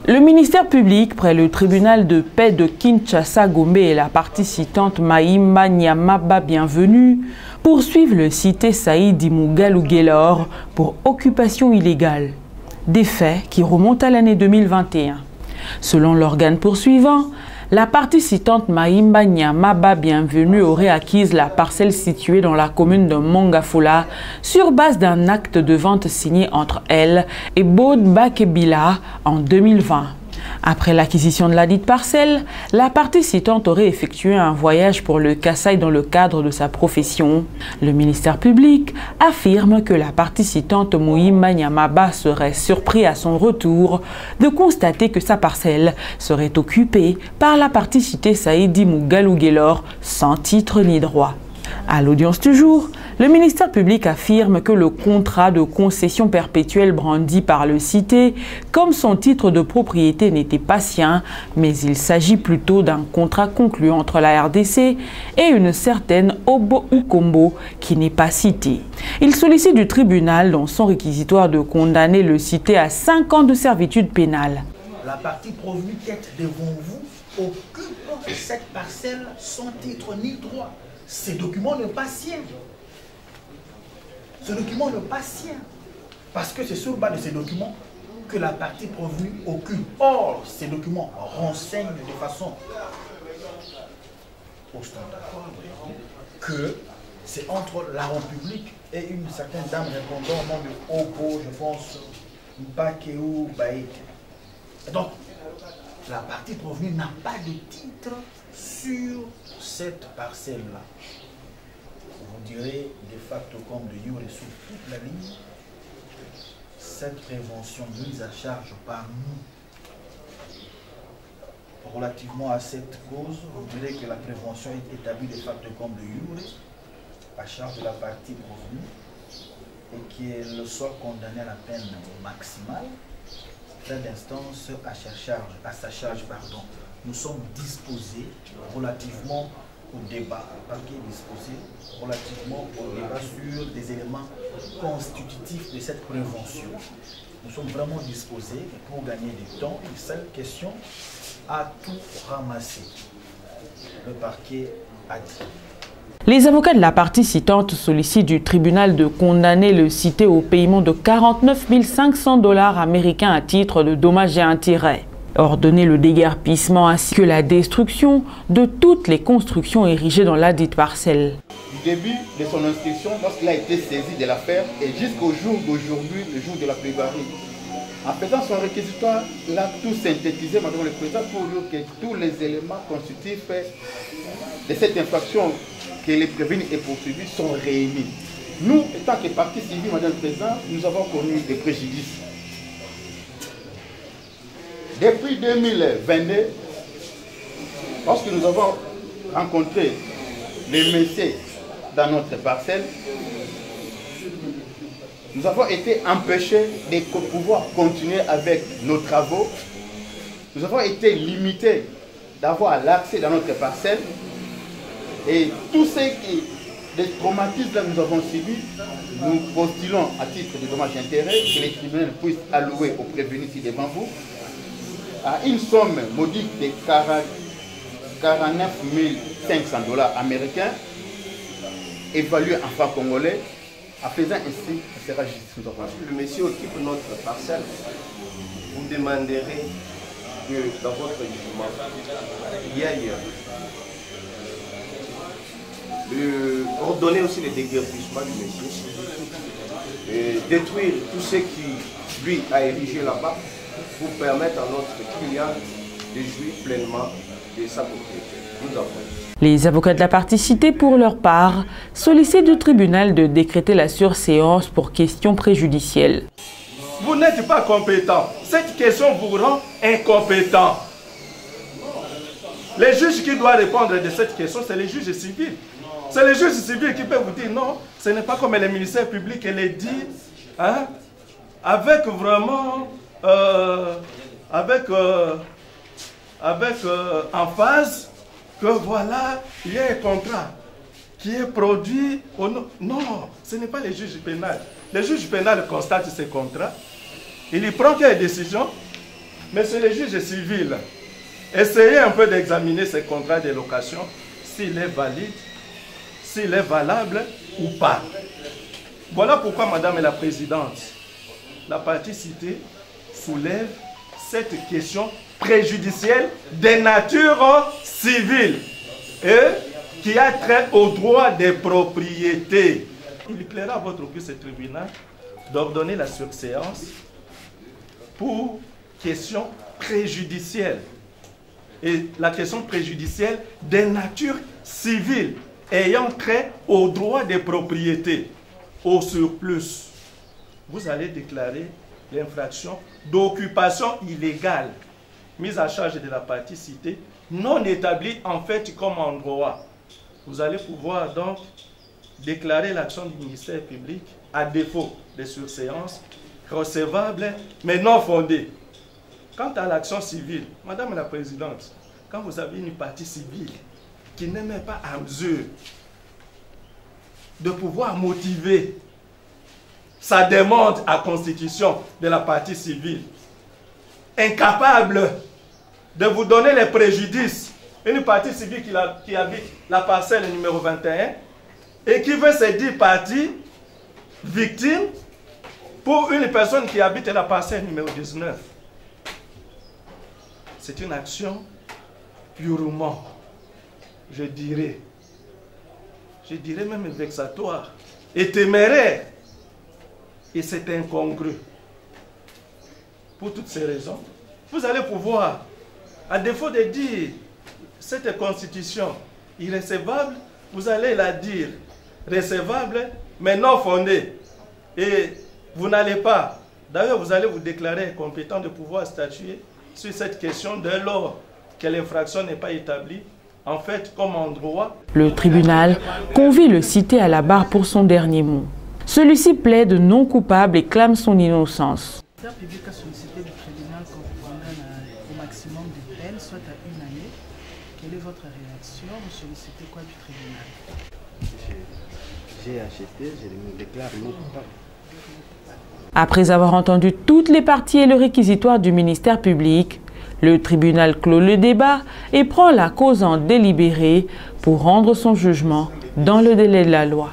Le ministère public, près le tribunal de paix de Kinshasa-Gombe et la partie citante Mahimba Nyamaba Bienvenue, poursuivent le cité Saïd Imougalou-Guélor pour occupation illégale. Des faits qui remontent à l'année 2021. Selon l'organe poursuivant, la partie citante Mahimba Nyamaba Bienvenue aurait acquise la parcelle située dans la commune de Mongafola sur base d'un acte de vente signé entre elle et Baud Bakebila en 2020. Après l'acquisition de la dite parcelle, la partie citante aurait effectué un voyage pour le Kasaï dans le cadre de sa profession. Le ministère public affirme que la partie citante Mahimba Nyamaba serait surpris à son retour de constater que sa parcelle serait occupée par la partie citée Saïd Imougalou-Guélor sans titre ni droit. À l'audience du jour, le ministère public affirme que le contrat de concession perpétuelle brandi par le cité comme son titre de propriété n'était pas sien, mais il s'agit plutôt d'un contrat conclu entre la RDC et une certaine Obo Ukombo qui n'est pas citée. Il sollicite du tribunal dans son réquisitoire de condamner le cité à 5 ans de servitude pénale. La partie provenue d'être devant vous occupe cette parcelle sans titre ni droit. Ces documents ne pas siens. Ce document n'est pas sien. Parce que c'est sur base de ces documents que la partie provenue occupe. Or, ces documents renseignent de façon ostentatoire que c'est entre l'argent public et une certaine dame répondant au nom de Opo, je pense, Mpakeu Baïk. Donc, la partie provenue n'a pas de titre sur cette parcelle-là. Vous direz de facto comme de jure sur toute la ligne, cette prévention mise à charge par nous relativement à cette cause, vous direz que la prévention est établie de facto comme de jure à charge de la partie provenue et qu'elle soit condamnée à la peine maximale, fin d'instance à sa charge. Nous sommes disposés relativement au débat, le parquet est disposé relativement au débat sur des éléments constitutifs de cette prévention. Nous sommes vraiment disposés pour gagner du temps. Une seule question, à tout ramasser. Le parquet a dit. Les avocats de la partie citante sollicitent du tribunal de condamner le cité au paiement de 49 500 $ américains à titre de dommages et intérêts. Ordonner le déguerpissement ainsi que la destruction de toutes les constructions érigées dans la dite parcelle. Du début de son inscription, lorsqu'il a été saisi de l'affaire, et jusqu'au jour d'aujourd'hui, le jour de la plaidoirie, en faisant son réquisitoire, il a tout synthétisé, madame le président, pour dire que tous les éléments constitutifs de cette infraction que les prévenus et poursuivis sont réunis. Nous, étant que partie civile, madame le président, nous avons connu des préjudices. Depuis 2022, lorsque nous avons rencontré les messieurs dans notre parcelle, nous avons été empêchés de pouvoir continuer avec nos travaux. Nous avons été limités d'avoir l'accès dans notre parcelle. Et tous les traumatismes que nous avons subis, nous postulons à titre de dommages et intérêts que les tribunaux puissent allouer aux prévenus ici devant vous à une somme modique de 49 500 $ américains, évaluée en francs congolais, en faisant ainsi, ce sera justice. Le monsieur occupe notre parcelle. Vous demanderez que dans votre jugement, il y ait ordonner aussi le déguerpissement du monsieur, et détruire tout ce qui lui a érigé là-bas pour permettre à notre client de jouir pleinement de sa propriété. Nous avons. Les avocats de la partie citée, pour leur part, sollicitent du tribunal de décréter la surséance pour question préjudicielle. Vous n'êtes pas compétent. Cette question vous rend incompétent. Les juges qui doivent répondre de cette question, c'est les juges civils. C'est les juges civils qui peuvent vous dire non, ce n'est pas comme les ministères publics et les dit, hein, avec vraiment, emphase que voilà, il y a un contrat qui est produit au nom. Non, ce n'est pas les juges pénals. Les juges pénals constatent ces contrats, il y prend des décisions Monsieur le juge civil, essayez un peu d'examiner ce contrat de location, s'il est valide, s'il est valable ou pas. Voilà pourquoi, Madame la Présidente, la partie citée soulève cette question préjudicielle de nature civile et qui a trait au droit des propriétés. Il plaira à votre office et tribunal d'ordonner la surséance pour question préjudicielle. Et la question préjudicielle de nature civile ayant trait au droit des propriétés. Au surplus, vous allez déclarer l'infraction d'occupation illégale mise à charge de la partie citée, non établie en fait comme en droit. Vous allez pouvoir donc déclarer l'action du ministère public à défaut de surséance, recevable mais non fondée. Quant à l'action civile, Madame la Présidente, quand vous avez une partie civile qui n'est même pas à mesure de pouvoir motiver sa demande à constitution de la partie civile, incapable de vous donner les préjudices, une partie civile qui habite la parcelle numéro 21 et qui veut se dire partie victime pour une personne qui habite la parcelle numéro 19. C'est une action purement, je dirais même vexatoire et téméraire. Et c'est incongru. Pour toutes ces raisons, vous allez pouvoir, à défaut de dire cette constitution irrécevable, vous allez la dire recevable, mais non fondée. Et vous n'allez pas, d'ailleurs vous allez vous déclarer compétent de pouvoir statuer sur cette question dès lors que l'infraction n'est pas établie, en fait comme en droit. Le tribunal convie le cité à la barre pour son dernier mot. Celui-ci plaide non coupable et clame son innocence. Le ministère public a sollicité du tribunal qu'on vous condamne au maximum de peine, soit à 1 année. Quelle est votre réaction? Vous sollicitez quoi du tribunal? J'ai acheté, je me déclare non coupable. Après avoir entendu toutes les parties et le réquisitoire du ministère public, le tribunal clôt le débat et prend la cause en délibéré pour rendre son jugement dans le délai de la loi.